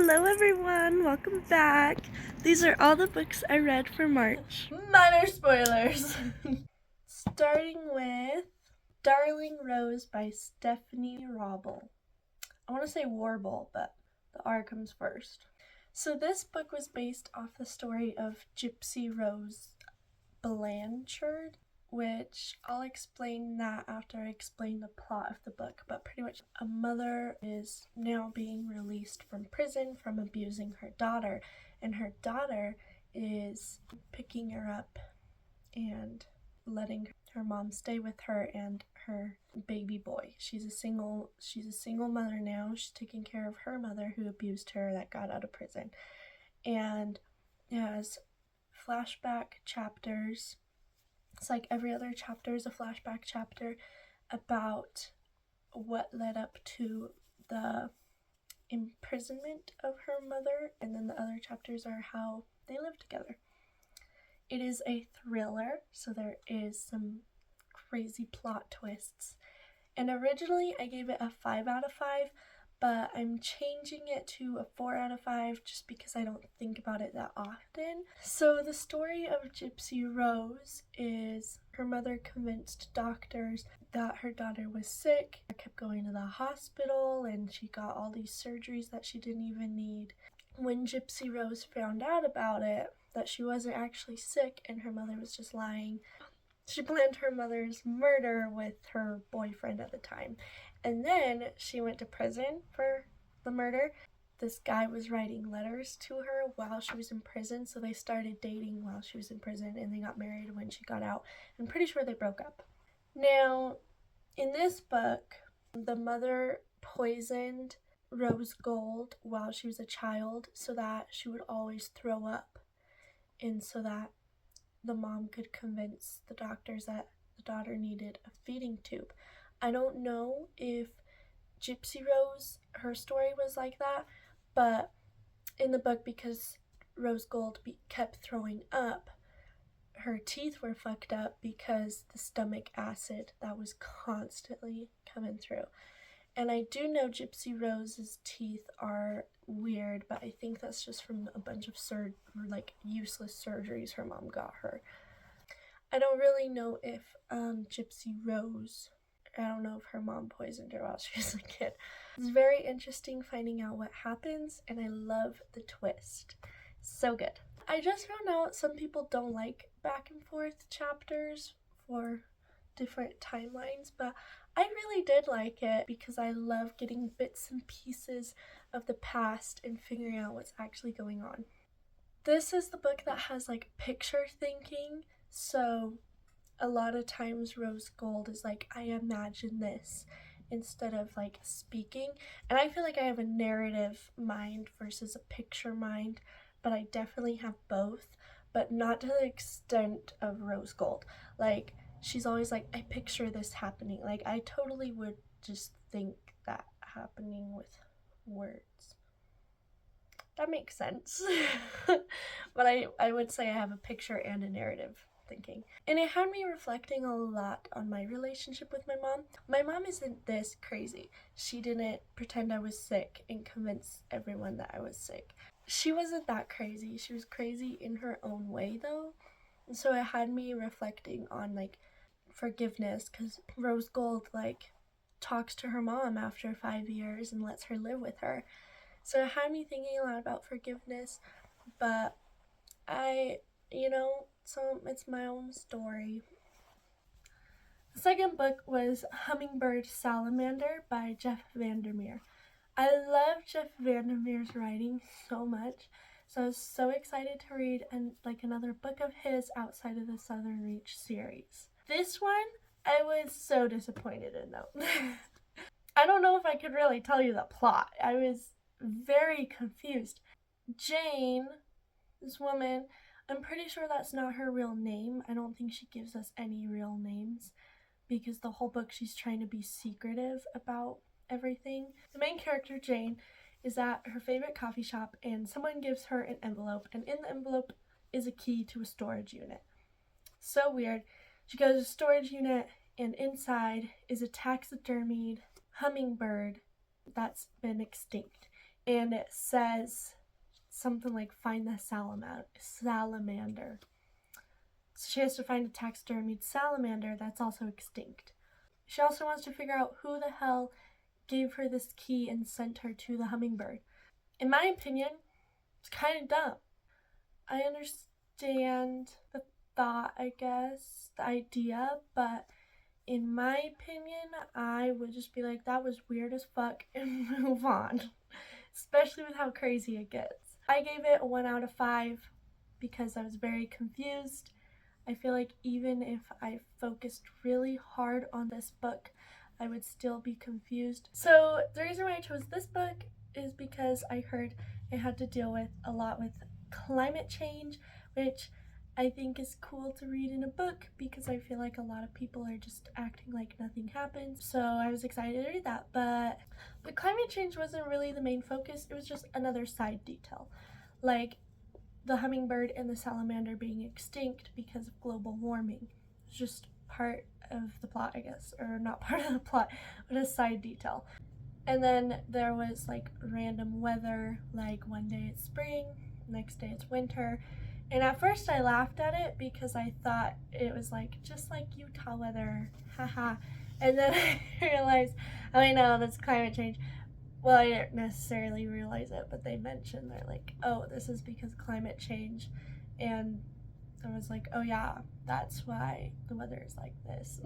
Hello everyone, welcome back. These are all the books I read for March. Minor spoilers. Starting with Darling Rose by Stephanie Wrobel. I want to say Wrobel, but the R comes first. So this book was based off the story of Gypsy Rose Blanchard, which I'll explain that after I explain the plot of the book. But pretty much a mother is now being released from prison from abusing her daughter, and her daughter is picking her up and letting her mom stay with her and her baby boy. She's a single mother now. She's taking care of her mother who abused her that got out of prison. And it has flashback chapters. It's like every other chapter is a flashback chapter about what led up to the imprisonment of her mother, and then the other chapters are how they live together. It is a thriller, so there is some crazy plot twists. And originally I gave it a 5 out of 5, but I'm changing it to a 4 out of 5 just because I don't think about it that often. So the story of Gypsy Rose is her mother convinced doctors that her daughter was sick, kept going to the hospital, and she got all these surgeries that she didn't even need. When Gypsy Rose found out about it, that she wasn't actually sick and her mother was just lying, she planned her mother's murder with her boyfriend at the time. And then she went to prison for the murder. This guy was writing letters to her while she was in prison, so they started dating while she was in prison, and they got married when she got out. I'm pretty sure they broke up. Now, in this book, the mother poisoned Rose Gold while she was a child so that she would always throw up, and so that the mom could convince the doctors that the daughter needed a feeding tube. I don't know if Gypsy Rose, her story was like that, but in the book, because Rose Gold kept throwing up, her teeth were fucked up because the stomach acid that was constantly coming through. And I do know Gypsy Rose's teeth are weird, but I think that's just from a bunch of useless surgeries her mom got her. I don't really know if Gypsy Rose, I don't know if her mom poisoned her while she was a kid. It's very interesting finding out what happens, and I love the twist. So good. I just found out some people don't like back and forth chapters for different timelines, but I really did like it because I love getting bits and pieces of the past and figuring out what's actually going on. This is the book that has like picture thinking, so a lot of times Rose Gold is like, I imagine this instead of like speaking, and I feel like I have a narrative mind versus a picture mind, but I definitely have both, but not to the extent of Rose Gold. Like, she's always like, I picture this happening. Like, I totally would just think that happening with words. That makes sense. But I would say I have a picture and a narrative thinking. And it had me reflecting a lot on my relationship with my mom. My mom isn't this crazy. She didn't pretend I was sick and convince everyone that I was sick. She wasn't that crazy. She was crazy in her own way, though. And so it had me reflecting on like forgiveness, because Rose Gold like talks to her mom after 5 years and lets her live with her. So it had me thinking a lot about forgiveness, but so it's my own story. The second book was Hummingbird, Salamander by VanderMeer. I love VanderMeer's writing so much, so I was so excited to read another book of his outside of the Southern Reach series. This one, I was so disappointed in though. I don't know if I could really tell you the plot. I was very confused. Jane, this woman, I'm pretty sure that's not her real name. I don't think she gives us any real names because the whole book she's trying to be secretive about everything. The main character, Jane, is at her favorite coffee shop and someone gives her an envelope, and in the envelope is a key to a storage unit. So weird. She goes to a storage unit and inside is a taxidermied hummingbird that's been extinct. and it says something like, find the salamander. So she has to find a taxidermied salamander that's also extinct. She also wants to figure out who the hell gave her this key and sent her to the Hummingbird. In my opinion, it's kind of dumb. I understand the thought, I guess, the idea, but in my opinion, I would just be like, that was weird as fuck, and move on. Especially with how crazy it gets. I gave it a 1 out of 5 because I was very confused. I feel like even if I focused really hard on this book, I would still be confused. So the reason why I chose this book is because I heard it had to deal with a lot with climate change, which I think is cool to read in a book because I feel like a lot of people are just acting like nothing happens. So I was excited to read that, but climate change wasn't really the main focus. It was just another side detail, like the hummingbird and the salamander being extinct because of global warming. It's just part of the plot, I guess, or not part of the plot, but a side detail. And then there was like random weather, like one day it's spring, next day it's winter. And at first I laughed at it because I thought it was like, just like Utah weather, haha. And then I realized, oh, I know, that's climate change. Well, I didn't necessarily realize it, but they mentioned, they're like, oh, this is because climate change. And I was like, oh yeah, that's why the weather is like this.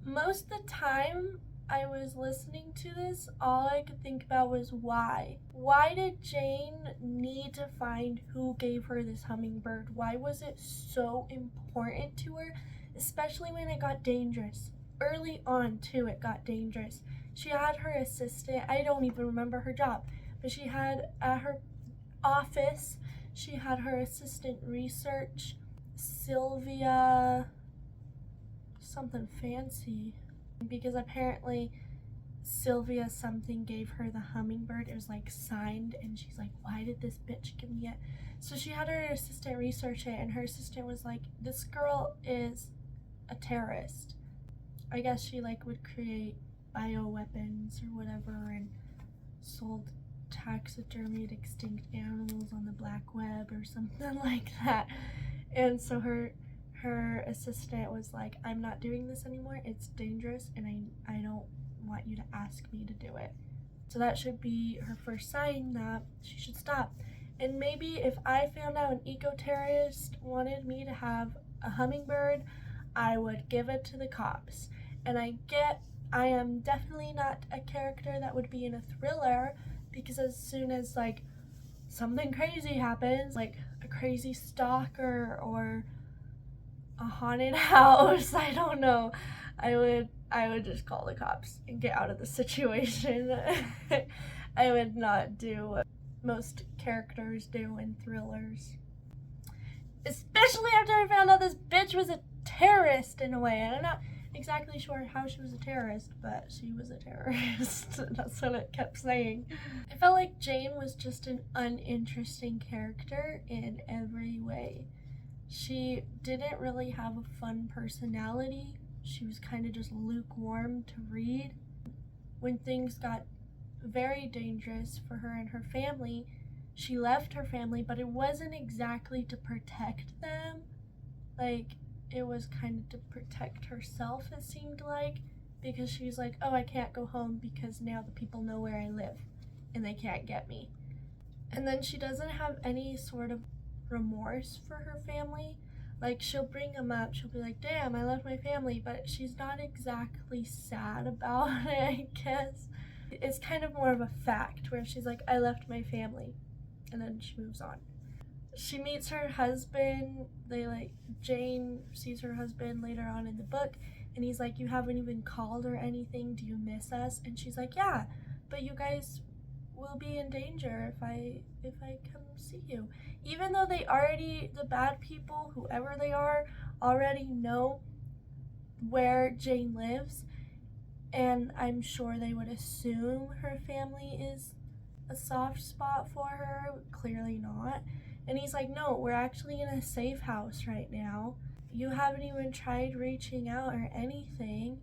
Most of the time I was listening to this, all I could think about was why. Why did Jane need to find who gave her this hummingbird? Why was it so important to her? Especially when it got dangerous. Early on, too, it got dangerous. She had her assistant, I don't even remember her job, but she had at her office, she had her assistant research, Sylvia, something fancy, because apparently Sylvia something gave her the hummingbird. It was like signed, and she's like, why did this bitch give me it? So she had her assistant research it, and her assistant was like, this girl is a terrorist. I guess she like would create bioweapons or whatever and sold taxidermied extinct animals on the black web or something like that. And so her assistant was like, I'm not doing this anymore, it's dangerous, and I don't want you to ask me to do it. So that should be her first sign that she should stop. And maybe if I found out an eco-terrorist wanted me to have a hummingbird, I would give it to the cops. And I am definitely not a character that would be in a thriller, because as soon as like something crazy happens, like a crazy stalker or a haunted house, I don't know, I would just call the cops and get out of the situation. I would not do what most characters do in thrillers. Especially after I found out this bitch was a terrorist in a way. And I'm not exactly sure how she was a terrorist, but she was a terrorist. That's what it kept saying. I felt like Jane was just an uninteresting character in every way. She didn't really have a fun personality. She was kind of just lukewarm to read. When things got very dangerous for her and her family, she left her family, but it wasn't exactly to protect them. Like, it was kind of to protect herself, it seemed like, because she was like, oh, I can't go home because now the people know where I live and they can't get me. And then she doesn't have any sort of remorse for her family. Like, she'll bring them up, she'll be like, damn, I left my family, but she's not exactly sad about it, I guess. It's kind of more of a fact where she's like, I left my family, and then she moves on. She meets her husband. Jane sees her husband later on in the book, and he's like, you haven't even called or anything, do you miss us? And she's like, yeah, but you guys will be in danger if I come see you. Even though the bad people, whoever they are, already know where Jane lives, and I'm sure they would assume her family is a soft spot for her. Clearly not. And he's like, no, we're actually in a safe house right now. You haven't even tried reaching out or anything.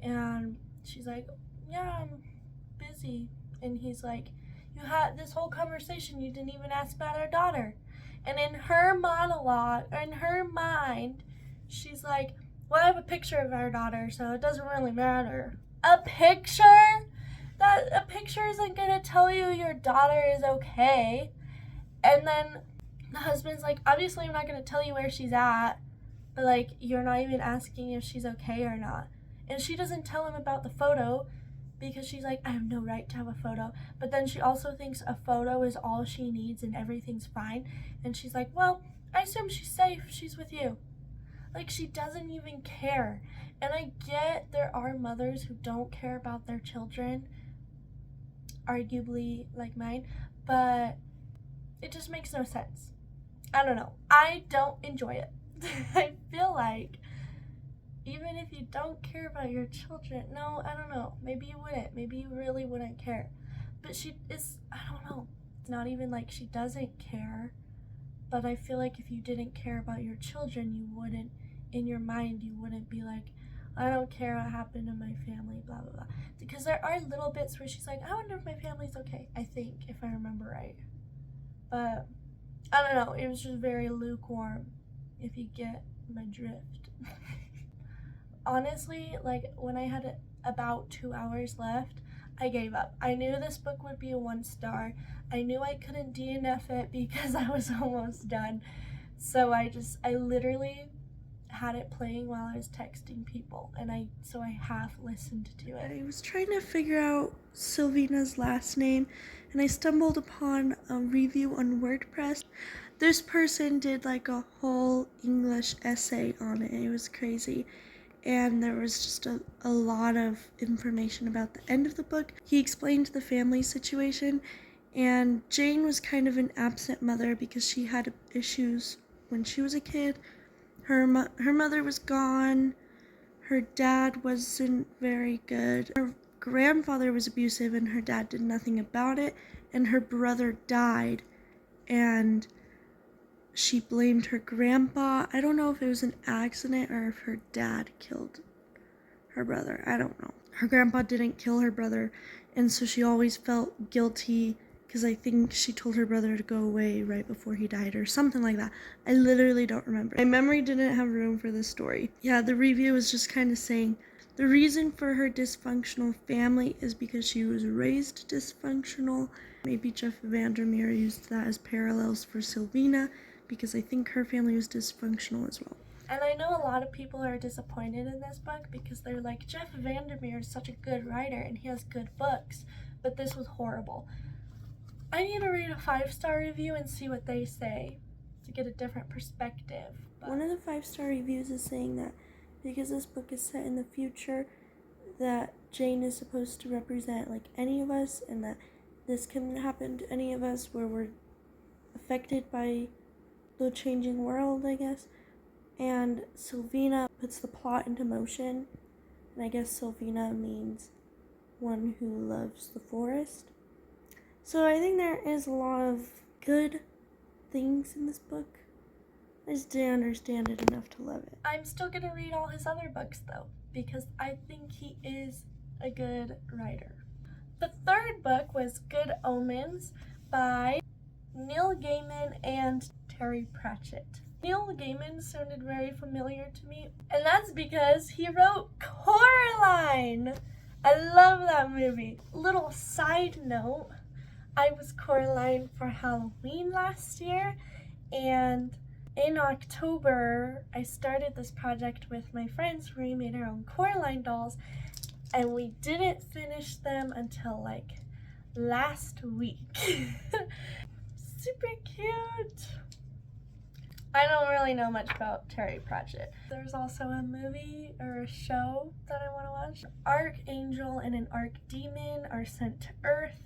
And she's like, yeah, I'm busy. And he's like, you had this whole conversation, you didn't even ask about our daughter. And in her monologue, in her mind, she's like, well, I have a picture of our daughter, so it doesn't really matter. A picture? A picture isn't gonna tell you your daughter is okay. And then the husband's like, obviously I'm not gonna tell you where she's at, but like, you're not even asking if she's okay or not. And she doesn't tell him about the photo because she's like, I have no right to have a photo. But then she also thinks a photo is all she needs and everything's fine. And she's like, well, I assume she's safe, she's with you. Like, she doesn't even care. And I get there are mothers who don't care about their children, arguably like mine, but it just makes no sense. I don't know. I don't enjoy it. I feel like even if you don't care about your children, no, I don't know. Maybe you wouldn't. Maybe you really wouldn't care. But she is, I don't know. It's not even like she doesn't care. But I feel like if you didn't care about your children, you wouldn't, in your mind, you wouldn't be like, I don't care what happened to my family, blah, blah, blah. Because there are little bits where she's like, I wonder if my family's okay, I think, if I remember right. But, I don't know, it was just very lukewarm, if you get my drift. Honestly, like, when I had about 2 hours left, I gave up. I knew this book would be a 1 star. I knew I couldn't DNF it because I was almost done. So I literally had it playing while I was texting people, and I half listened to it. I was trying to figure out Sylvina's last name, and I stumbled upon a review on WordPress. This person did like a whole English essay on it. It was crazy. And there was just a lot of information about the end of the book. He explained the family situation, and Jane was kind of an absent mother because she had issues when she was a kid. Her mother was gone. Her dad wasn't very good. Her grandfather was abusive, and her dad did nothing about it. And her brother died, and she blamed her grandpa. I don't know if it was an accident or if her dad killed her brother. I don't know. Her grandpa didn't kill her brother, and so she always felt guilty because I think she told her brother to go away right before he died or something like that. I literally don't remember. My memory didn't have room for this story. Yeah, the review was just kind of saying the reason for her dysfunctional family is because she was raised dysfunctional. Maybe Jeff VanderMeer used that as parallels for Sylvina, because I think her family was dysfunctional as well. And I know a lot of people are disappointed in this book because they're like, Jeff VanderMeer is such a good writer and he has good books, but this was horrible. I need to read a 5-star review and see what they say to get a different perspective. But one of the 5-star reviews is saying that because this book is set in the future, that Jane is supposed to represent like any of us, and that this can happen to any of us where we're affected by the changing world, I guess. And Sylvina puts the plot into motion, and I guess Sylvina means one who loves the forest. So I think there is a lot of good things in this book. I just didn't understand it enough to love it. I'm still gonna read all his other books though, because I think he is a good writer. The third book was Good Omens by Neil Gaiman and Terry Pratchett. Neil Gaiman sounded very familiar to me, and that's because he wrote Coraline. I love that movie. Little side note, I was Coraline for Halloween last year, and in October, I started this project with my friends where we made our own Coraline dolls, and we didn't finish them until like last week. Super cute. I don't really know much about Terry Pratchett. There's also a movie or a show that I want to watch. An Archangel and an Archdemon are sent to Earth,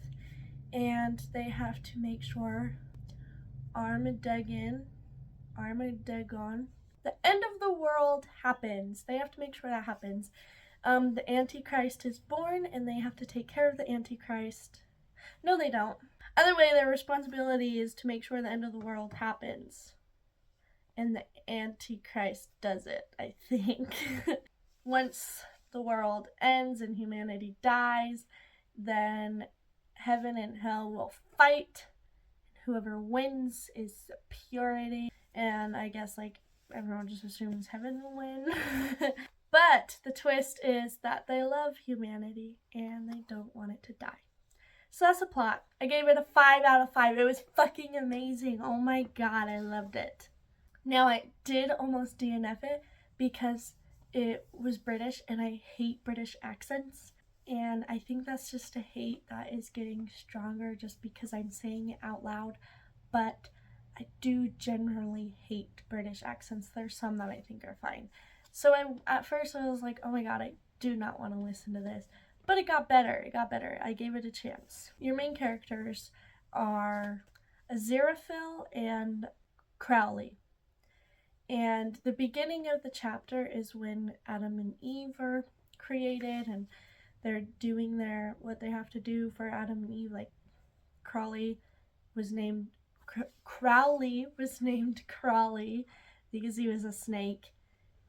and they have to make sure Armageddon, the end of the world happens. They have to make sure that happens. The Antichrist is born, and they have to take care of the Antichrist. No, they don't. Either way, their responsibility is to make sure the end of the world happens. And the Antichrist does it, I think. Once the world ends and humanity dies, then heaven and hell will fight. Whoever wins is purity. And I guess, like, everyone just assumes heaven will win. But the twist is that they love humanity and they don't want it to die. So that's the plot. I gave it a 5 out of 5. It was fucking amazing. Oh my god, I loved it. Now, I did almost DNF it because it was British and I hate British accents. And I think that's just a hate that is getting stronger just because I'm saying it out loud. But I do generally hate British accents. There's some that I think are fine. So at first I was like, oh my god, I do not want to listen to this. But it got better. I gave it a chance. Your main characters are Aziraphale and Crowley. And the beginning of the chapter is when Adam and Eve are created and they're doing what they have to do for Adam and Eve. Like, Crowley was named Crowley because he was a snake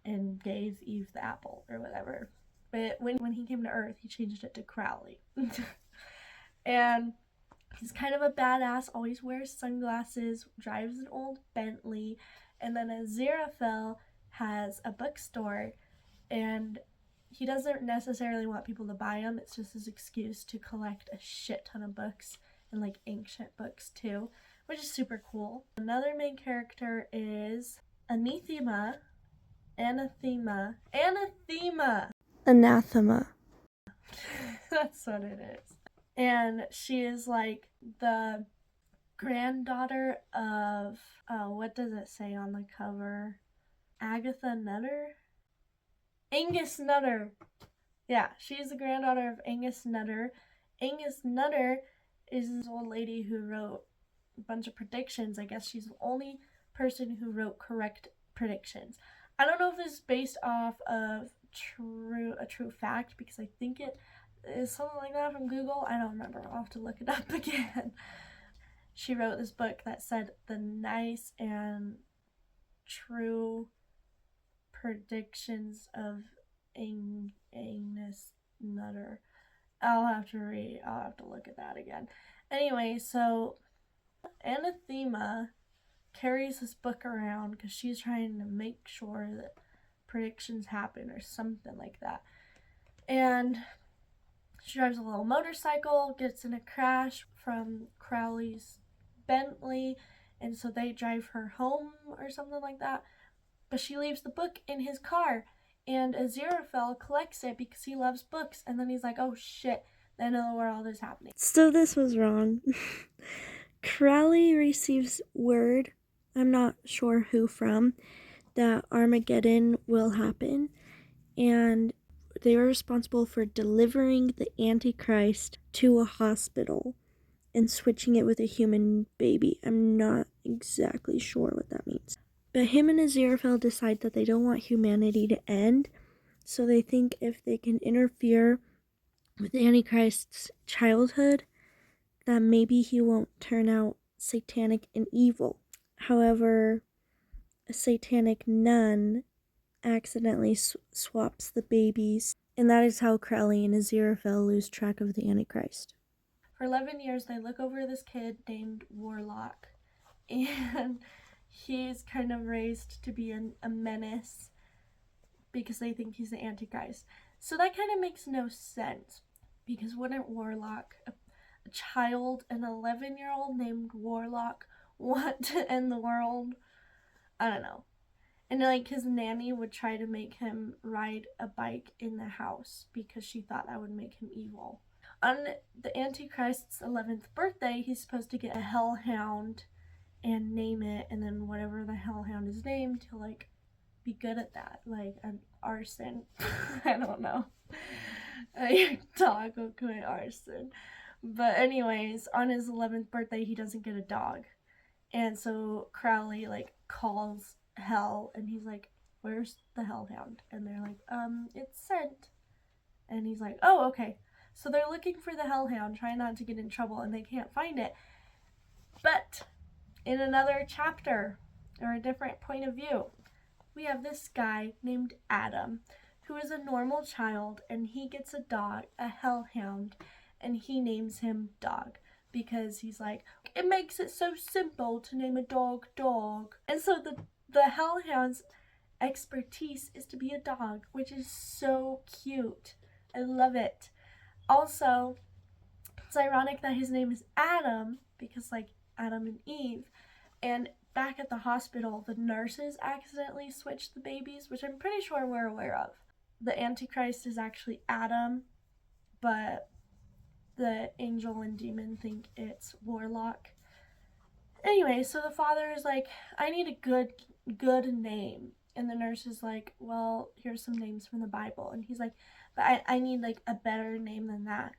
and gave Eve the apple or whatever. But when he came to Earth, he changed it to Crowley. And he's kind of a badass, always wears sunglasses, drives an old Bentley. And then Aziraphale has a bookstore, and he doesn't necessarily want people to buy them. It's just his excuse to collect a shit ton of books, and like ancient books too, which is super cool. Another main character is Anathema. That's what it is. And she is like the granddaughter of, what does it say on the cover? Angus Nutter. Yeah, she's the granddaughter of Angus Nutter. Angus Nutter is this old lady who wrote a bunch of predictions. I guess she's the only person who wrote correct predictions. I don't know if this is based off of a true fact, because I think it is something like that from Google. I don't remember. I'll have to look it up again. She wrote this book that said the nice and true predictions of Angus Nutter. I'll have to look at that again. Anyway, so Anathema carries this book around because she's trying to make sure that predictions happen or something like that. And she drives a little motorcycle, gets in a crash from Crowley's Bentley, and so they drive her home or something like that. But she leaves the book in his car, and Aziraphale collects it because he loves books, and then he's like, oh shit, the end of the world is happening. So this was wrong. Crowley receives word, I'm not sure who from, that Armageddon will happen, and they were responsible for delivering the Antichrist to a hospital and switching it with a human baby. I'm not exactly sure what that means. But him and Aziraphale decide that they don't want humanity to end, so they think if they can interfere with Antichrist's childhood, that maybe he won't turn out satanic and evil. However, a satanic nun accidentally swaps the babies, and that is how Crowley and Aziraphale lose track of the Antichrist. For 11 years, they look over this kid named Warlock, and he's kind of raised to be a menace because they think he's the Antichrist. So that kind of makes no sense, because wouldn't Warlock, a child, an 11-year-old named Warlock, want to end the world? I don't know. And like his nanny would try to make him ride a bike in the house because she thought that would make him evil. On the Antichrist's 11th birthday, he's supposed to get a hellhound and name it, and then whatever the hellhound is named, he'll like be good at that, like an arson. I don't know. A dog will commit arson. But anyways, on his 11th birthday, he doesn't get a dog. And so Crowley like calls hell, and he's like, where's the hellhound? And they're like, it's sent. And he's like, oh, okay. So they're looking for the hellhound, trying not to get in trouble, and they can't find it. But in another chapter, or a different point of view, we have this guy named Adam, who is a normal child, and he gets a dog, a hellhound, and he names him Dog because he's like, it makes it so simple to name a dog Dog. And so the hellhound's expertise is to be a dog, which is so cute. I love it. Also, it's ironic that his name is Adam because, like, Adam and Eve. And back at the hospital, the nurses accidentally switched the babies, which I'm pretty sure we're aware of. The Antichrist is actually Adam, but the angel and demon think it's Warlock. Anyway, so the father is like, I need a good name. And the nurse is like, well, here's some names from the Bible. And he's like, but I need like a better name than that.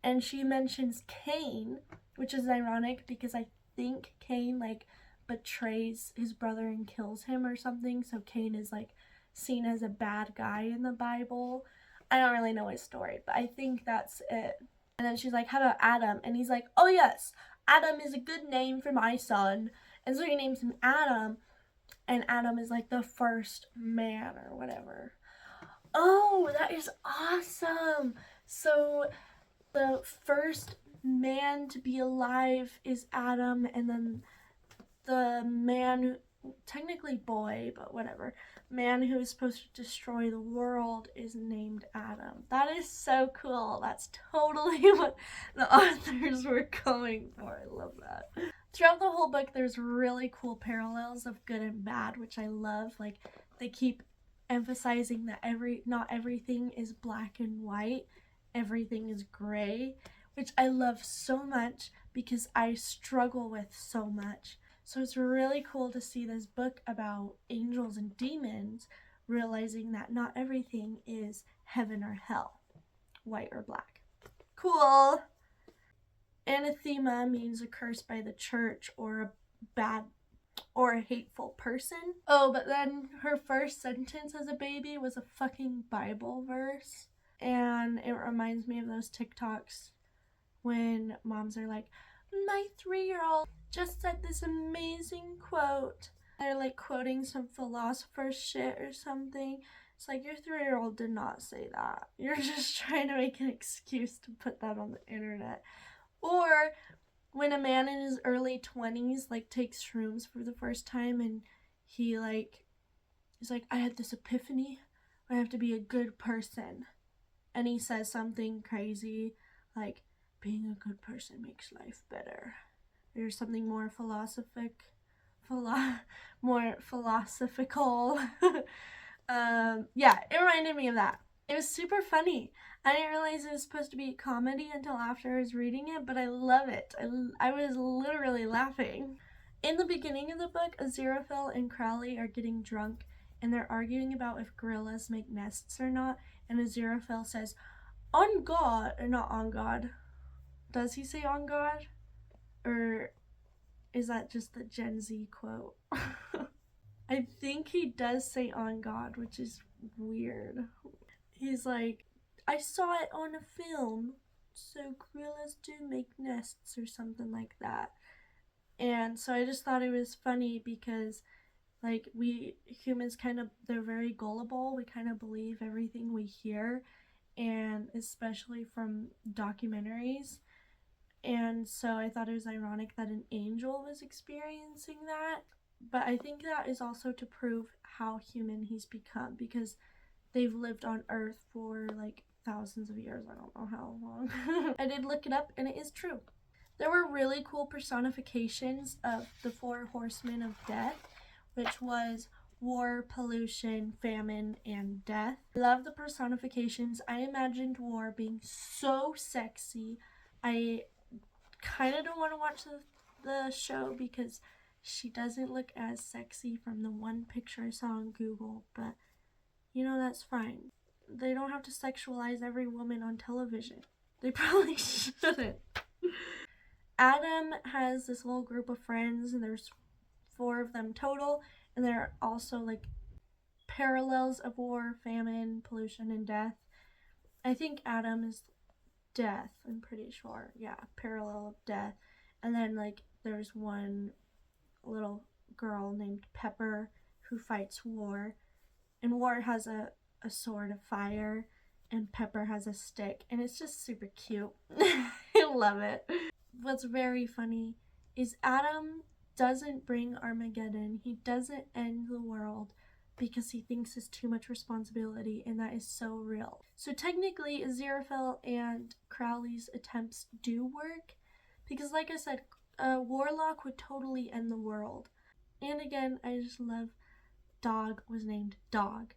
And she mentions Cain, which is ironic because I think Cain like betrays his brother and kills him or something. So Cain is like seen as a bad guy in the Bible. I don't really know his story, but I think that's it. And then she's like, how about Adam? And he's like, oh yes, Adam is a good name for my son. And so he names him Adam. And Adam is like the first man or whatever. Oh, that is awesome. So the first man to be alive is Adam, and then the man, technically boy, but whatever, man who is supposed to destroy the world is named Adam. That is so cool. That's totally what the authors were going for. I love that. Throughout the whole book, there's really cool parallels of good and bad, which I love. Like, they keep emphasizing that not everything is black and white. Everything is gray, which I love so much because I struggle with so much. So it's really cool to see this book about angels and demons realizing that not everything is heaven or hell, white or black. Cool. Anathema means a curse by the church or a bad or a hateful person. Oh, but then her first sentence as a baby was a fucking Bible verse. And it reminds me of those TikToks when moms are like, my 3-year-old just said this amazing quote. They're like quoting some philosopher's shit or something. It's like, your 3-year-old did not say that. You're just trying to make an excuse to put that on the internet. Or when a man in his early 20s like takes shrooms for the first time and he's like, I had this epiphany. I have to be a good person. And he says something crazy like, being a good person makes life better. Or something more more philosophical. Yeah, it reminded me of that. It was super funny. I didn't realize it was supposed to be a comedy until after I was reading it, but I love it. I was literally laughing. In the beginning of the book, Aziraphale and Crowley are getting drunk, and they're arguing about if gorillas make nests or not, and Aziraphale says, on God, or not on God. Does he say on God? Or is that just the Gen Z quote? I think he does say on God, which is weird. He's like, I saw it on a film, so gorillas do make nests or something like that. And so I just thought it was funny because, like, we humans they're very gullible. We kind of believe everything we hear, and especially from documentaries. And so I thought it was ironic that an angel was experiencing that. But I think that is also to prove how human he's become, because they've lived on Earth for like thousands of years. I don't know how long. I did look it up, and it is true. There were really cool personifications of the 4 horsemen of death, which was war, pollution, famine, and death. I love the personifications. I imagined war being so sexy. I kind of don't want to watch the show because she doesn't look as sexy from the one picture I saw on Google, but you know, that's fine. They don't have to sexualize every woman on television. They probably shouldn't. Adam has this little group of friends, and there's 4 of them total, and they're also like parallels of war, famine, pollution, and death. I think Adam is death, I'm pretty sure. Yeah, parallel of death. And then like there's one little girl named Pepper who fights war, and war has a sword of fire, and Pepper has a stick, and it's just super cute. I love it. What's very funny is Adam doesn't bring Armageddon. He doesn't end the world because he thinks it's too much responsibility, and that is so real. So technically, Aziraphale and Crowley's attempts do work, because like I said, Warlock would totally end the world. And again, I just love Dog was named Dog,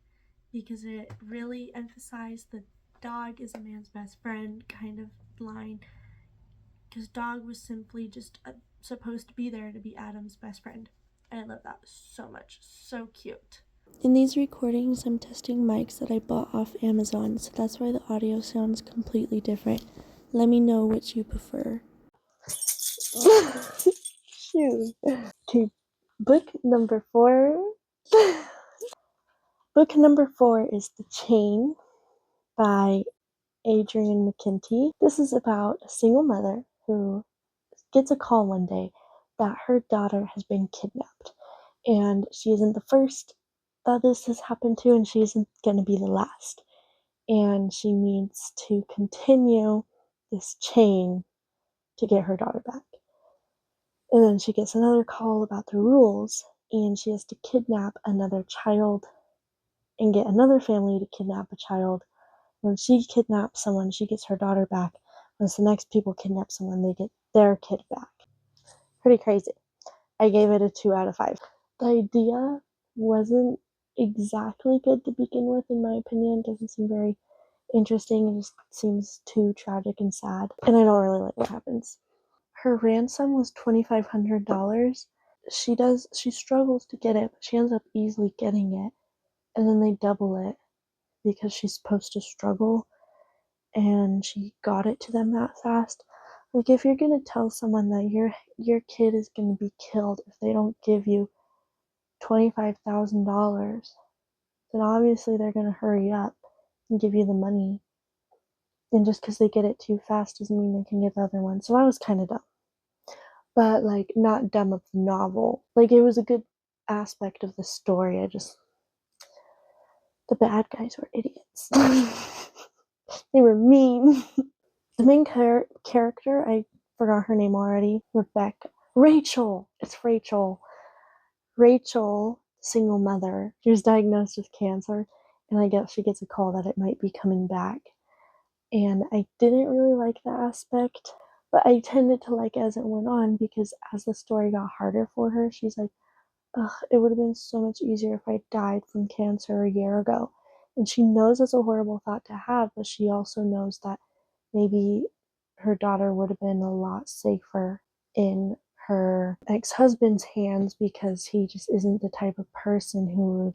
because it really emphasized the dog is a man's best friend kind of line, because Dog was simply just supposed to be there to be Adam's best friend. And I love that so much. So cute. In these recordings, I'm testing mics that I bought off Amazon, so that's why the audio sounds completely different. Let me know which you prefer. Shoot. Okay, book number 4. Book number 4 is The Chain by Adrian McKinty. This is about a single mother who gets a call one day that her daughter has been kidnapped. And she isn't the first that this has happened to, and she isn't going to be the last. And she needs to continue this chain to get her daughter back. And then she gets another call about the rules, and she has to kidnap another child and get another family to kidnap a child. When she kidnaps someone, she gets her daughter back. Once the next people kidnap someone, they get their kid back. Pretty crazy. I gave it a 2 out of 5. The idea wasn't exactly good to begin with, in my opinion. It doesn't seem very interesting. It just seems too tragic and sad. And I don't really like what happens. Her ransom was $2,500. She struggles to get it, but she ends up easily getting it. And then they double it because she's supposed to struggle, and she got it to them that fast. Like, if you're gonna tell someone that your kid is gonna be killed if they don't give you $25,000, then obviously they're gonna hurry up and give you the money. And just because they get it too fast doesn't mean they can get the other one. So that was kind of dumb. But, like, not dumb of the novel. Like, it was a good aspect of the story. The bad guys were idiots. They were mean. The main character, I forgot her name already. Rebecca. Rachel. It's Rachel. Rachel, single mother. She was diagnosed with cancer, and I guess she gets a call that it might be coming back. And I didn't really like that aspect, but I tended to like as it went on, because as the story got harder for her, she's like, ugh, it would have been so much easier if I died from cancer a year ago. And she knows it's a horrible thought to have, but she also knows that maybe her daughter would have been a lot safer in her ex-husband's hands, because he just isn't the type of person who would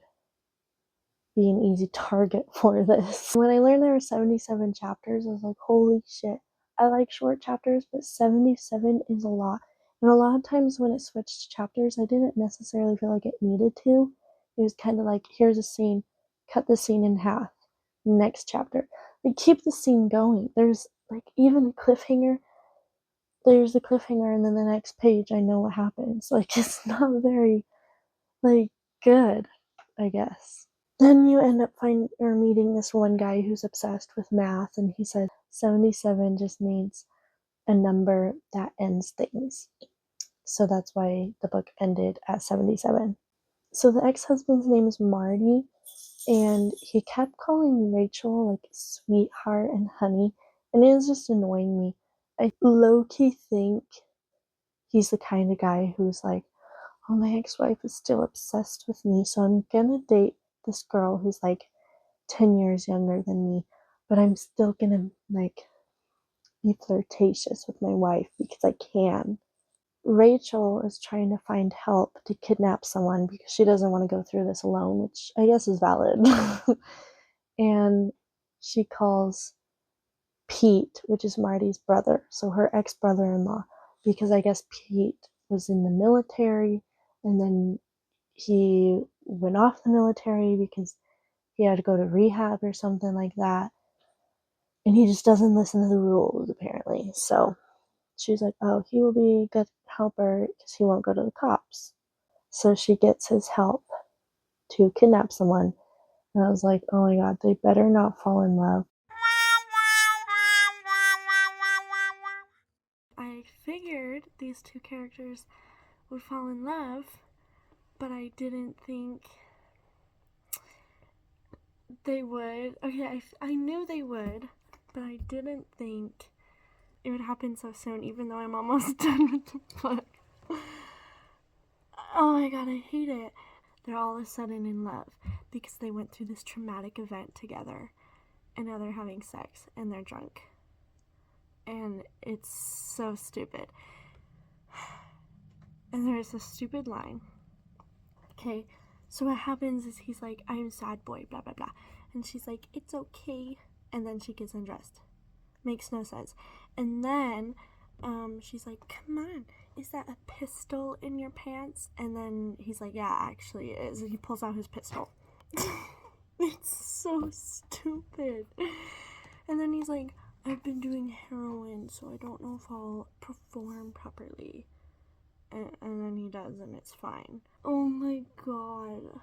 be an easy target for this. When I learned there were 77 chapters, I was like, holy shit. I like short chapters, but 77 is a lot. And a lot of times when it switched to chapters, I didn't necessarily feel like it needed to. It was kind of like, here's a scene, cut the scene in half, next chapter. Like, keep the scene going. There's, like, even a cliffhanger. There's a cliffhanger, and then the next page, I know what happens. Like, it's not very, like, good, I guess. Then you end up meeting this one guy who's obsessed with math, and he said 77 just means a number that ends things. So that's why the book ended at 77. So the ex-husband's name is Marty, and he kept calling Rachel like sweetheart and honey, and it was just annoying me. I low-key think he's the kind of guy who's like, oh, my ex-wife is still obsessed with me, so I'm gonna date this girl who's like 10 years younger than me, but I'm still gonna, like, be flirtatious with my wife because I can. Rachel is trying to find help to kidnap someone because she doesn't want to go through this alone, which I guess is valid. And she calls Pete, which is Marty's brother, so her ex-brother-in-law, because I guess Pete was in the military, and then he went off the military because he had to go to rehab or something like that. And he just doesn't listen to the rules, apparently. So she's like, oh, he will be a good helper because he won't go to the cops. So she gets his help to kidnap someone. And I was like, oh my god, they better not fall in love. these two characters would fall in love, but I didn't think they would. Okay, I knew they would, but I didn't think it would happen so soon, even though I'm almost done with the book. Oh my god, I hate it. They're all of a sudden in love because they went through this traumatic event together, and now they're having sex and they're drunk. And it's so stupid. And there's a stupid line. Okay, so what happens is he's like, I'm sad boy, blah, blah, blah. And she's like, it's okay. And then she gets undressed. Makes no sense. And then she's like, come on, is that a pistol in your pants? And then he's like, yeah, actually it is. And he pulls out his pistol. It's so stupid. And then he's like, I've been doing heroin, so I don't know if I'll perform properly. And then he does, and it's fine. Oh my god.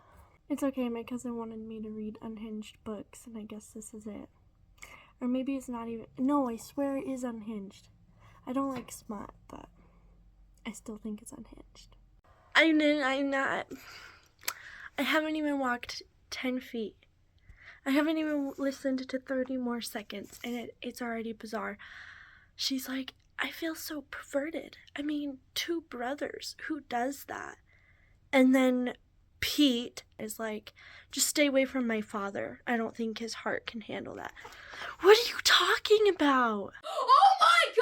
It's okay, my cousin wanted me to read unhinged books, and I guess this is it. Or maybe it's not even... No, I swear it is unhinged. I don't like smut, but I still think it's unhinged. I haven't even walked 10 feet. I haven't even listened to 30 more seconds, and it's already bizarre. She's like, I feel so perverted. I mean, two brothers. Who does that? And then Pete is like, just stay away from my father. I don't think his heart can handle that. What are you talking about? Oh my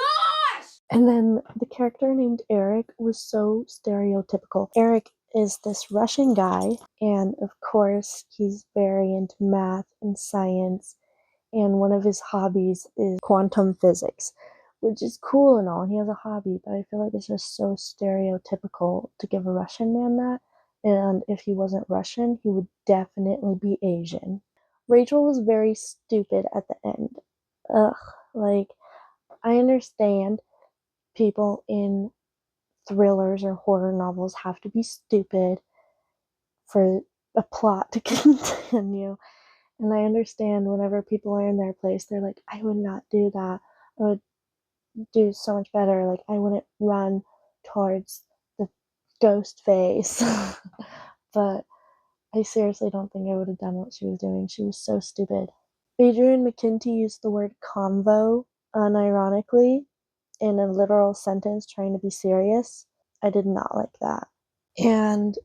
gosh! And then the character named Eric was so stereotypical. Eric is this Russian guy, and of course he's very into math and science, and one of his hobbies is quantum physics, which is cool and all. He has a hobby, but I feel like it's just so stereotypical to give a Russian man that. And if he wasn't Russian, he would definitely be Asian. Rachel was very stupid at the end. Ugh, like, I understand people in thrillers or horror novels have to be stupid for a plot to continue. And I understand whenever people are in their place, they're like, I would not do that. I would do so much better. Like, I wouldn't run towards the ghost face. But I seriously don't think I would have done what she was doing. She was so stupid. Adrian McKinty used the word convo unironically in a literal sentence trying to be serious. I did not like that. And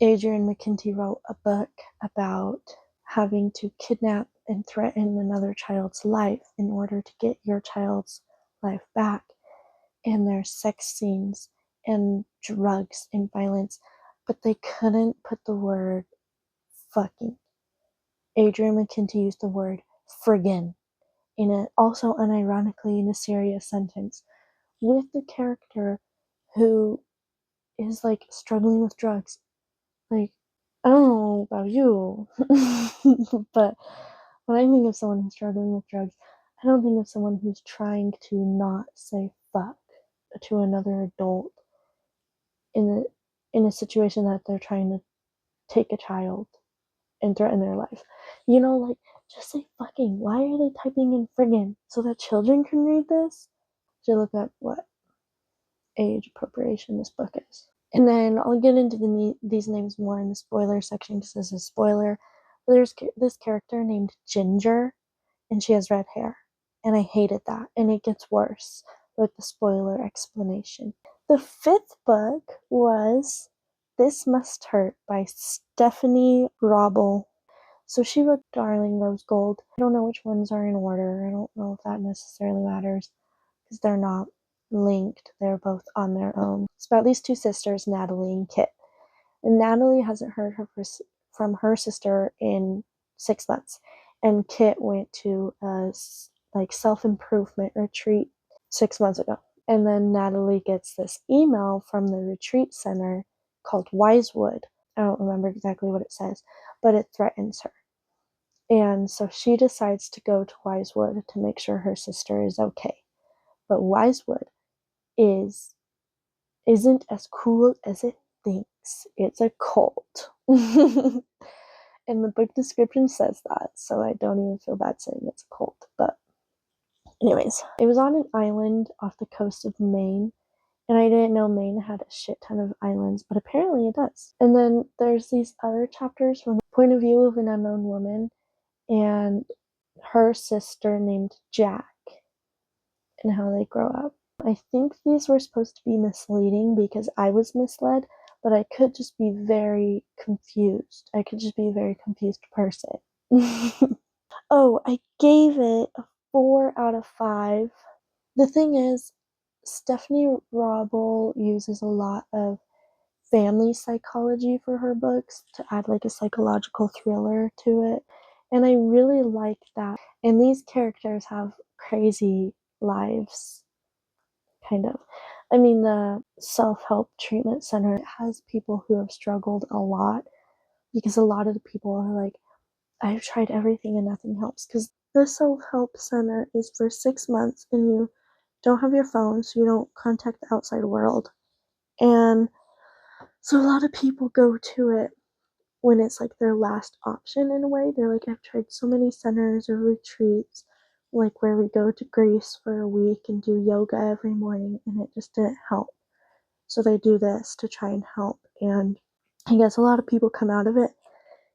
Adrian McKinty wrote a book about having to kidnap and threaten another child's life in order to get your child's life back. And there's sex scenes and drugs and violence, but they couldn't put the word fucking. Adrian McKinty used the word friggin' also unironically in a serious sentence with the character who is like struggling with drugs. Like, I don't know about you, but when I think of someone who's struggling with drugs, I don't think of someone who's trying to not say fuck to another adult in a situation that they're trying to take a child and threaten their life. You know, like, just say fucking. Why are they typing in friggin'? So that children can read this? Should look up what age appropriation this book is. And then I'll get into these names more in the spoiler section because this is a spoiler. There's this character named Ginger, and she has red hair. And I hated that. And it gets worse with the spoiler explanation. The fifth book was This Must Hurt by Stephanie Wrobel. So she wrote Darling Rose Gold. I don't know which ones are in order. I don't know if that necessarily matters because they're not linked. They're both on their own. It's about these two sisters, Natalie and Kit. And Natalie hasn't heard from her sister in 6 months. And Kit went to a self-improvement retreat 6 months ago. And then Natalie gets this email from the retreat center called Wisewood. I don't remember exactly what it says, but it threatens her. And so she decides to go to Wisewood to make sure her sister is okay. But Wisewood isn't as cool as it thinks. It's a cult. And the book description says that, so I don't even feel bad saying it's a cult. But anyways, it was on an island off the coast of Maine, And I didn't know Maine had a shit ton of islands, but apparently it does. And then there's these other chapters from the point of view of an unknown woman and her sister named Jack and how they grow up. I think these were supposed to be misleading because I was misled, but I could just be very confused. I could just be a very confused person. Oh, I gave it a 4 out of 5. The thing is, Stephanie Wrobel uses a lot of family psychology for her books to add like a psychological thriller to it. And I really like that. And these characters have crazy lives, kind of. I mean, the self-help treatment center has people who have struggled a lot because a lot of the people are like, I've tried everything and nothing helps. Because the self-help center is for 6 months and you don't have your phone, so you don't contact the outside world. And so a lot of people go to it when it's like their last option in a way. They're like, I've tried so many centers or retreats, like where we go to Greece for a week and do yoga every morning, and it just didn't help. So they do this to try and help. And I guess a lot of people come out of it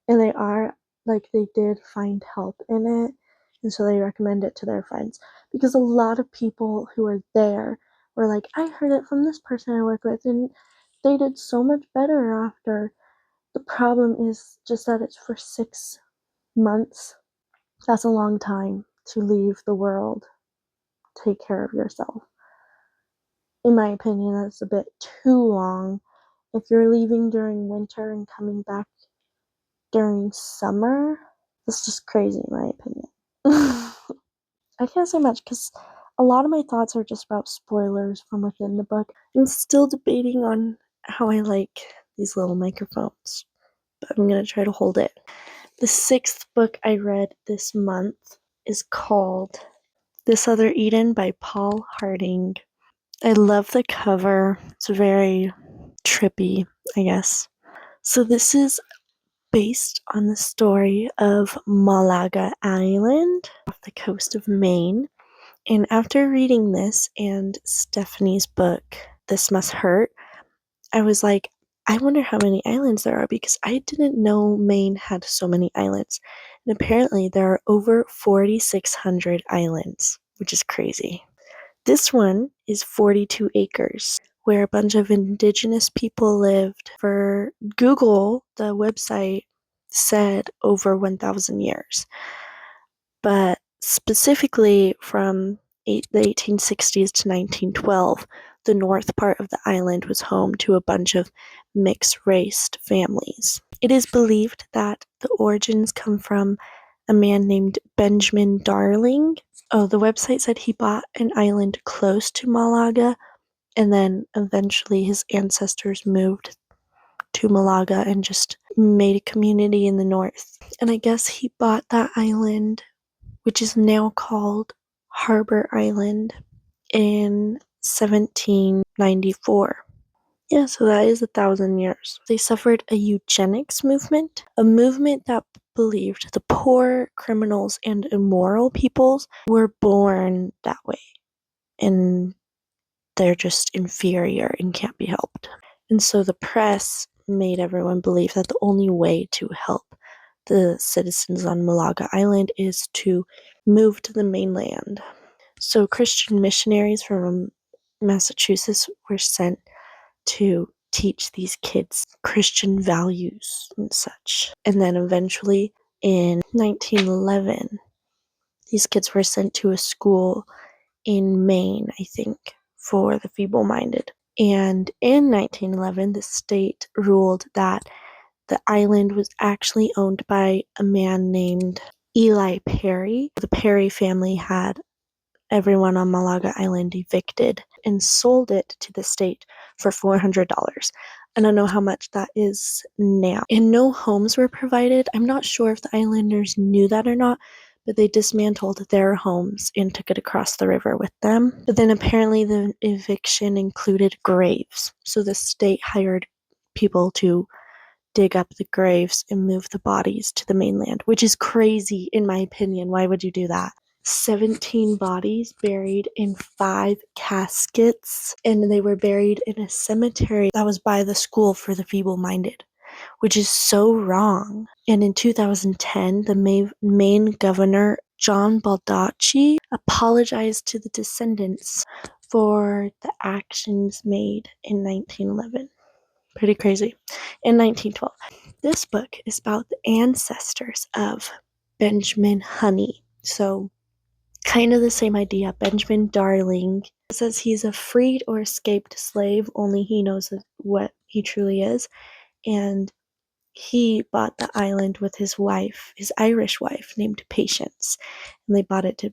and they did find help in it. And so they recommend it to their friends. Because a lot of people who are there were like, I heard it from this person I work with, and they did so much better after. The problem is just that it's for 6 months. That's a long time to leave the world. Take care of yourself. In my opinion, that's a bit too long. If you're leaving during winter and coming back during summer, that's just crazy in my opinion. I can't say much because a lot of my thoughts are just about spoilers from within the book. I'm still debating on how I like these little microphones, but I'm going to try to hold it. The 6th book I read this month is called This Other Eden by Paul Harding. I love the cover. It's very trippy, I guess. So this is based on the story of Malaga Island off the coast of Maine. And after reading this and Stephanie's book, This Must Hurt, I was like, I wonder how many islands there are because I didn't know Maine had so many islands. And apparently there are over 4,600 islands, which is crazy. This one is 42 acres, where a bunch of indigenous people lived for Google, the website, said over 1,000 years. But specifically from the 1860s to 1912, the north part of the island was home to a bunch of mixed-raced families. It is believed that the origins come from a man named Benjamin Darling. Oh, the website said he bought an island close to Malaga, and then eventually his ancestors moved to Malaga and just made a community in the north. And I guess he bought that island, which is now called Harbor Island, in 1794. Yeah, so that is 1,000 years. They suffered a eugenics movement, a movement that believed the poor, criminals, and immoral peoples were born that way, and they're just inferior and can't be helped. And so the press made everyone believe that the only way to help the citizens on Malaga Island is to move to the mainland. So Christian missionaries from Massachusetts were sent to teach these kids Christian values and such. And then eventually in 1911, these kids were sent to a school in Maine, I think, for the feeble-minded. And in 1911, the state ruled that the island was actually owned by a man named Eli Perry. The Perry family had everyone on Malaga Island evicted and sold it to the state for $400. I don't know how much that is now. And no homes were provided. I'm not sure if the islanders knew that or not, but they dismantled their homes and took it across the river with them. But then apparently the eviction included graves. So the state hired people to dig up the graves and move the bodies to the mainland, which is crazy in my opinion. Why would you do that? 17 bodies buried in 5 caskets, and they were buried in a cemetery that was by the school for the feeble-minded, which is so wrong. And in 2010, the Maine governor, John Baldacci, apologized to the descendants for the actions made in 1911. Pretty crazy. In 1912. This book is about the ancestors of Benjamin Honey. So, kind of the same idea. Benjamin Darling says he's a freed or escaped slave, only he knows what he truly is. And he bought the island with his wife, his Irish wife, named Patience. And they bought it to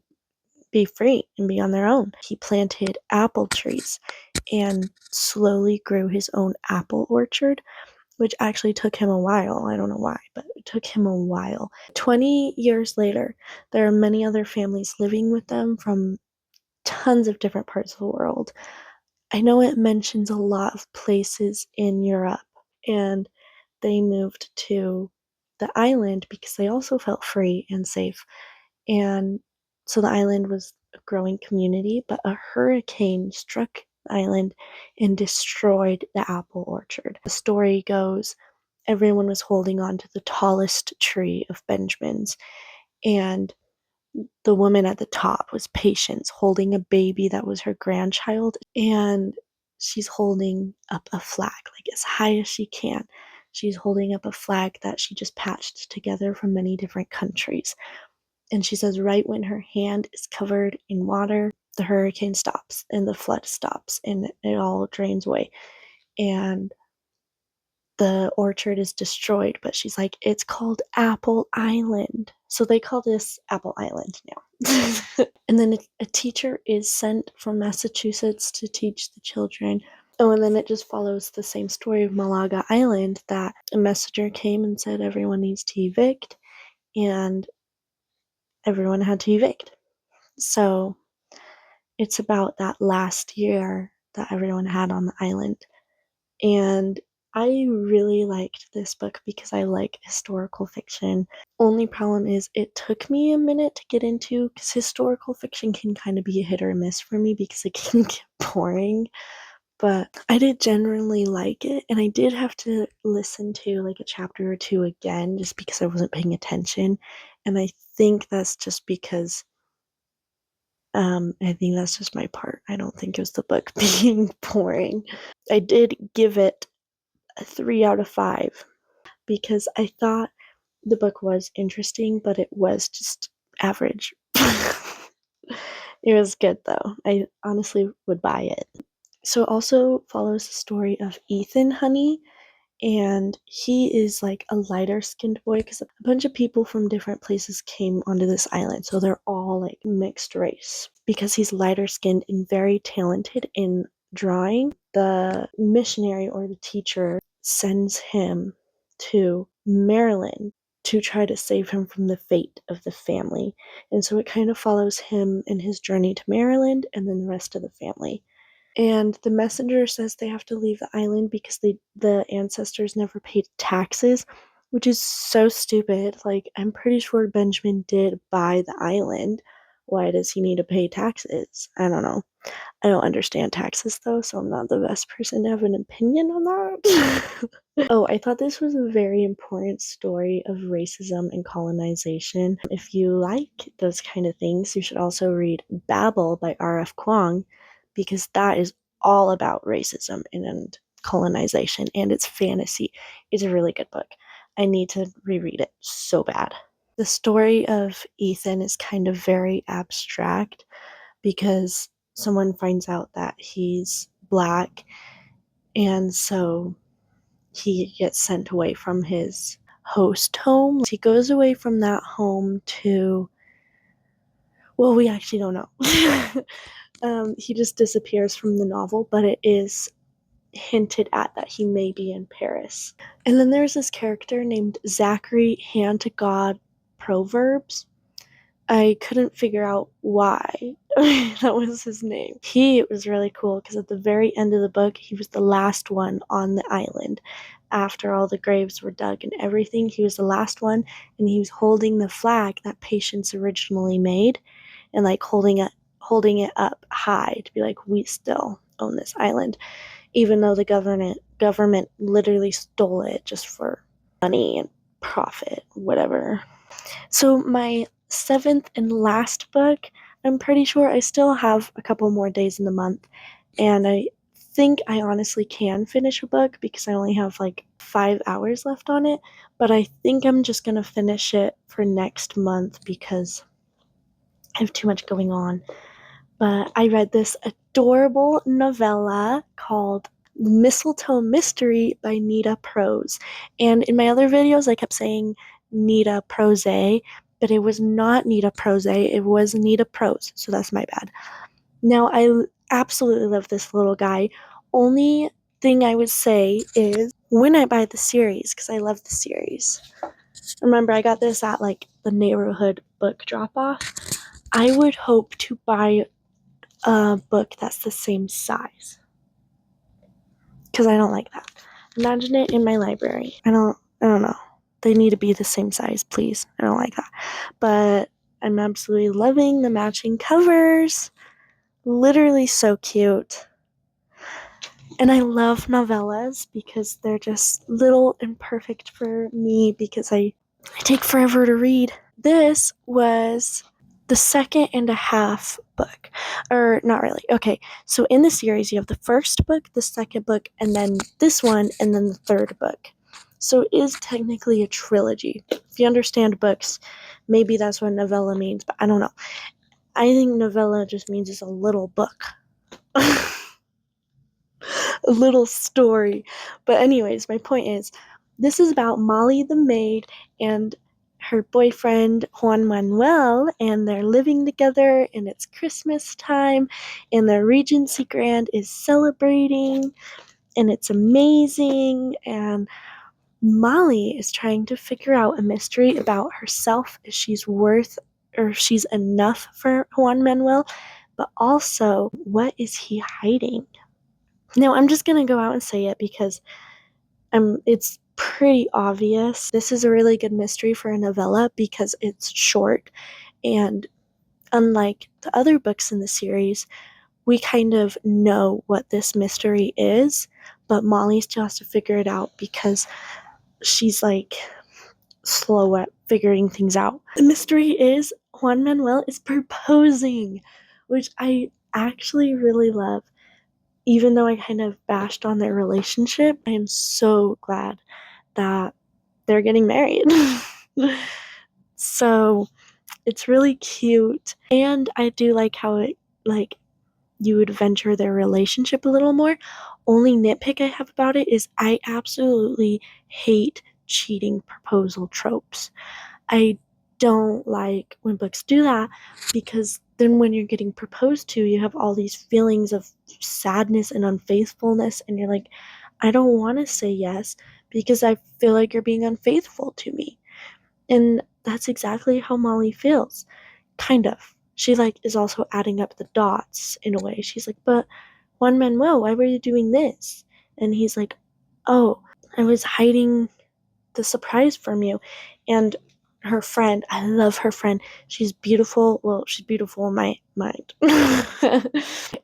be free and be on their own. He planted apple trees and slowly grew his own apple orchard, which actually took him a while. I don't know why, but it took him a while. 20 years later, there are many other families living with them from tons of different parts of the world. I know it mentions a lot of places in Europe, and they moved to the island because they also felt free and safe. And so the island was a growing community, but a hurricane struck the island and destroyed the apple orchard. The story goes everyone was holding on to the tallest tree of Benjamin's, and the woman at the top was Patience, holding a baby that was her grandchild, and she's holding up a flag, like as high as she can. She's holding up a flag that she just patched together from many different countries. And she says, right when her hand is covered in water, the hurricane stops and the flood stops and it all drains away. And the orchard is destroyed, but she's like, it's called Apple Island. So they call this Apple Island now. And then a teacher is sent from Massachusetts to teach the children. Oh, and then it just follows the same story of Malaga Island, that a messenger came and said everyone needs to evict, and everyone had to evict. So it's about that last year that everyone had on the island. And I really liked this book because I like historical fiction. Only problem is it took me a minute to get into, because historical fiction can kind of be a hit or miss for me because it can get boring. But I did generally like it, and I did have to listen to like a chapter or two again just because I wasn't paying attention. And I think that's just because I think that's just my part. I don't think it was the book being boring. I did give it a 3 out of 5 because I thought the book was interesting, but it was just average. It was good though. I honestly would buy it. So it also follows the story of Ethan Honey, and he is like a lighter skinned boy because a bunch of people from different places came onto this island, so they're all like mixed race. Because he's lighter skinned and very talented in drawing, the missionary or the teacher sends him to Maryland to try to save him from the fate of the family. And so it kind of follows him in his journey to Maryland and then the rest of the family. And the messenger says they have to leave the island because the ancestors never paid taxes, which is so stupid. Like, I'm pretty sure Benjamin did buy the island. Why does he need to pay taxes? I don't know. I don't understand taxes though, so I'm not the best person to have an opinion on that. Oh, I thought this was a very important story of racism and colonization. If you like those kind of things, you should also read Babel by R.F. Kuang, because that is all about racism and colonization, and it's fantasy. It's a really good book. I need to reread it so bad. The story of Ethan is kind of very abstract because someone finds out that he's black, and so he gets sent away from his host home. He goes away from that home to, well, we actually don't know. He just disappears from the novel, but it is hinted at that he may be in Paris. And then there's this character named Zachary Hand to God Proverbs. I couldn't figure out why that was his name. He was really cool because at the very end of the book, he was the last one on the island. After all the graves were dug and everything, he was the last one, and he was holding the flag that Patience originally made. and like holding it up high to be like, we still own this island, even though the government literally stole it just for money and profit, whatever. So my 7th and last book, I'm pretty sure I still have a couple more days in the month, and I think I honestly can finish a book because I only have like 5 hours left on it, but I think I'm just gonna finish it for next month because I have too much going on. But I read this adorable novella called Mistletoe Mystery by Nita Prose. And in my other videos, I kept saying Nita Prose, but it was not Nita Prose, it was Nita Prose, so that's my bad. Now, I absolutely love this little guy. Only thing I would say is when I buy the series, because I love the series. Remember, I got this at like the neighborhood book drop off. I would hope to buy a book that's the same size, because I don't like that. Imagine it in my library. I don't know. They need to be the same size, please. I don't like that. But I'm absolutely loving the matching covers. Literally so cute. And I love novellas because they're just little and perfect for me because I take forever to read. This was the 2nd and a half book. Or not really. Okay, so in the series you have the first book, the second book, and then this one, and then the third book. So it is technically a trilogy. If you understand books, maybe that's what novella means, but I don't know. I think novella just means it's a little book. A little story. But anyways, my point is, this is about Molly the maid and her boyfriend Juan Manuel, and they're living together, and it's Christmas time, and the Regency Grand is celebrating, and it's amazing, and Molly is trying to figure out a mystery about herself, if she's worth or if she's enough for Juan Manuel, but also, what is he hiding? Now, I'm just going to go out and say it because it's pretty obvious. This is a really good mystery for a novella because it's short, and unlike the other books in the series, we kind of know what this mystery is, but Molly still has to figure it out because she's like slow at figuring things out. The mystery is Juan Manuel is proposing, which I actually really love. Even though I kind of bashed on their relationship, I am so glad that they're getting married. So it's really cute, and I do like how it like you would venture their relationship a little more. Only nitpick I have about it is I absolutely hate cheating proposal tropes. I don't like when books do that because then when you're getting proposed to, you have all these feelings of sadness and unfaithfulness, and you're like, I don't want to say yes because I feel like you're being unfaithful to me. And that's exactly how Molly feels. Kind of. She like is also adding up the dots in a way. She's like, but Juan Manuel, why were you doing this? And he's like, oh, I was hiding the surprise from you. And her friend, I love her friend. She's beautiful. Well, she's beautiful in my mind.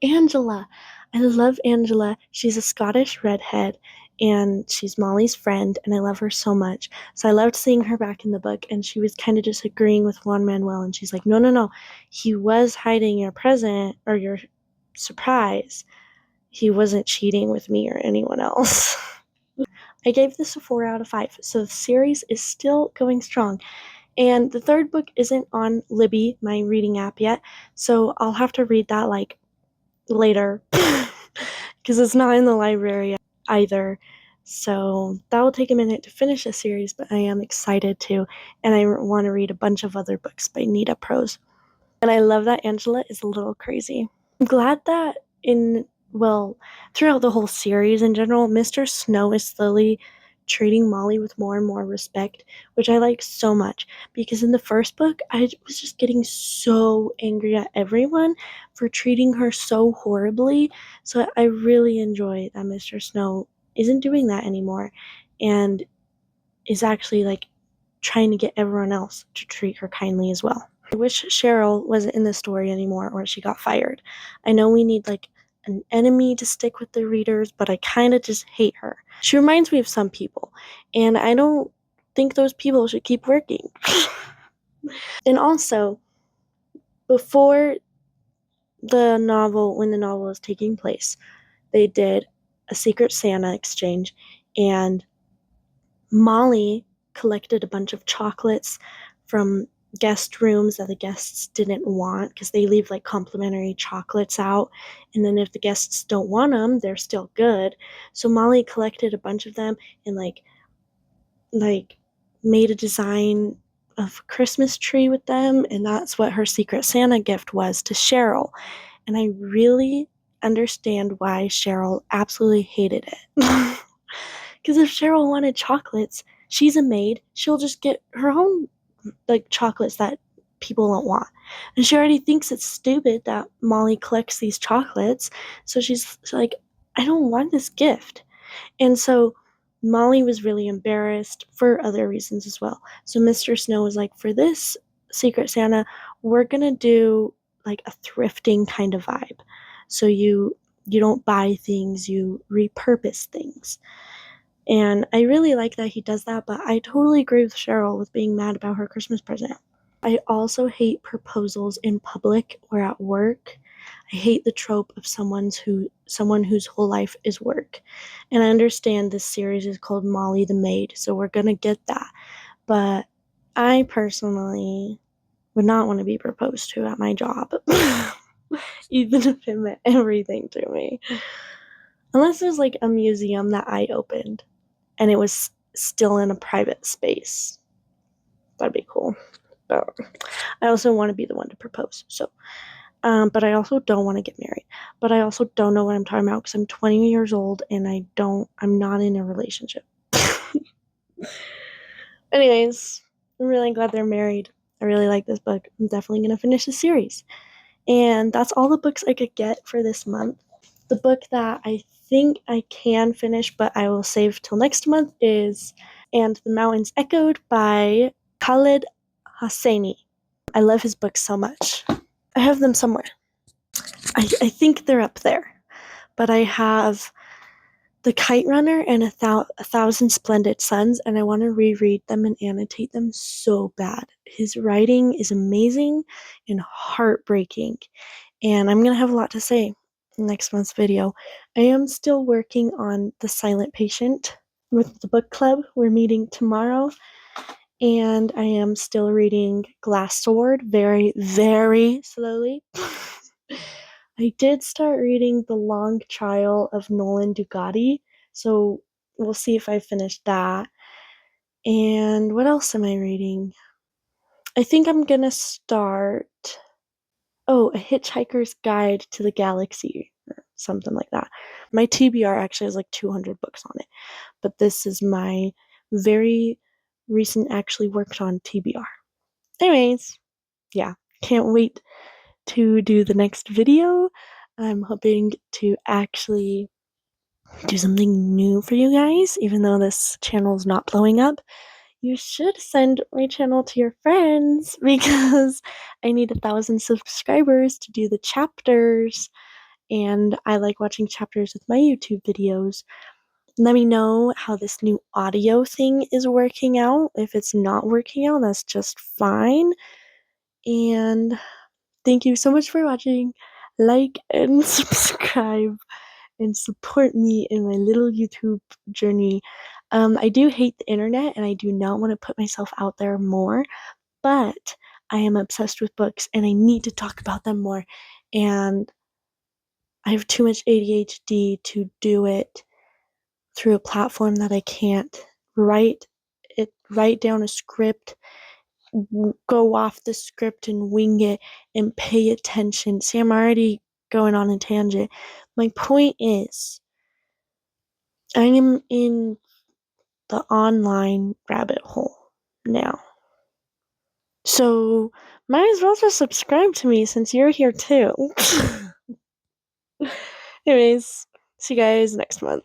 Angela. I love Angela. She's a Scottish redhead, and she's Molly's friend, and I love her so much. So I loved seeing her back in the book, and she was kind of disagreeing with Juan Manuel, and she's like, no. He was hiding your present or your surprise. He wasn't cheating with me or anyone else. I gave this a 4 out of 5, so the series is still going strong. And the third book isn't on Libby, my reading app, yet, so I'll have to read that like later because it's not in the library either. So that will take a minute to finish the series, but I am excited to, and I want to read a bunch of other books by Nita Prose. And I love that Angela is a little crazy. I'm glad that throughout the whole series in general, Mr. Snow is slowly treating Molly with more and more respect, which I like so much, because in the first book, I was just getting so angry at everyone for treating her so horribly. So I really enjoy that Mr. Snow isn't doing that anymore and is actually like trying to get everyone else to treat her kindly as well. I wish Cheryl wasn't in the story anymore or she got fired. I know we need like an enemy to stick with the readers, but I kind of just hate her. She reminds me of some people, and I don't think those people should keep working. And also, before when the novel was taking place, they did a Secret Santa exchange, and Molly collected a bunch of chocolates from guest rooms that the guests didn't want because they leave like complimentary chocolates out, and then if the guests don't want them, they're still good. So Molly collected a bunch of them and like made a design of a Christmas tree with them, and that's what her Secret Santa gift was to Cheryl. And I really understand why Cheryl absolutely hated it. Because if Cheryl wanted chocolates, she's a maid, she'll just get her own like chocolates that people don't want. And she already thinks it's stupid that Molly collects these chocolates, so she's like, I don't want this gift. And so Molly was really embarrassed for other reasons as well. So Mr. Snow was like, for this Secret Santa, we're gonna do like a thrifting kind of vibe. So you don't buy things, you repurpose things. And I really like that he does that, but I totally agree with Cheryl with being mad about her Christmas present. I also hate proposals in public or at work. I hate the trope of someone whose whole life is work. And I understand this series is called Molly the Maid, so we're gonna get that. But I personally would not want to be proposed to at my job. Even if it meant everything to me. Unless there's like a museum that I opened and it was still in a private space. That'd be cool. But I also want to be the one to propose. So, but I also don't want to get married. But I also don't know what I'm talking about because I'm 20 years old and I'm not in a relationship. Anyways, I'm really glad they're married. I really like this book. I'm definitely going to finish the series. And that's all the books I could get for this month. The book that I think I can finish, but I will save till next month is And the Mountains Echoed by Khaled Hosseini. I love his books so much. I have them somewhere. I think they're up there. But I have The Kite Runner and A Thousand Splendid Suns, and I want to reread them and annotate them so bad. His writing is amazing and heartbreaking, and I'm going to have a lot to say in next month's video. I am still working on The Silent Patient with the book club. We're meeting tomorrow, and I am still reading Glass Sword very, very slowly. I did start reading The Long Trial of Nolan Dugatti, so we'll see if I finish that. And what else am I reading? I think I'm gonna start A Hitchhiker's Guide to the Galaxy, or something like that. My TBR actually has like 200 books on it, but this is my very recent actually worked on TBR. Anyways, yeah, can't wait to do the next video. I'm hoping to actually do something new for you guys, even though this channel is not blowing up. You should send my channel to your friends because I need 1,000 subscribers to do the chapters, and I like watching chapters with my YouTube videos. Let me know how this new audio thing is working out. If it's not working out, that's just fine. And thank you so much for watching. Like and subscribe and support me in my little YouTube journey. I do hate the internet and I do not want to put myself out there more, but I am obsessed with books and I need to talk about them more. And I have too much ADHD to do it through a platform that I can't write down a script, go off the script and wing it and pay attention. See, I'm already going on a tangent. My point is, I am in the online rabbit hole now. So, might as well just subscribe to me since you're here too. Anyways, see you guys next month.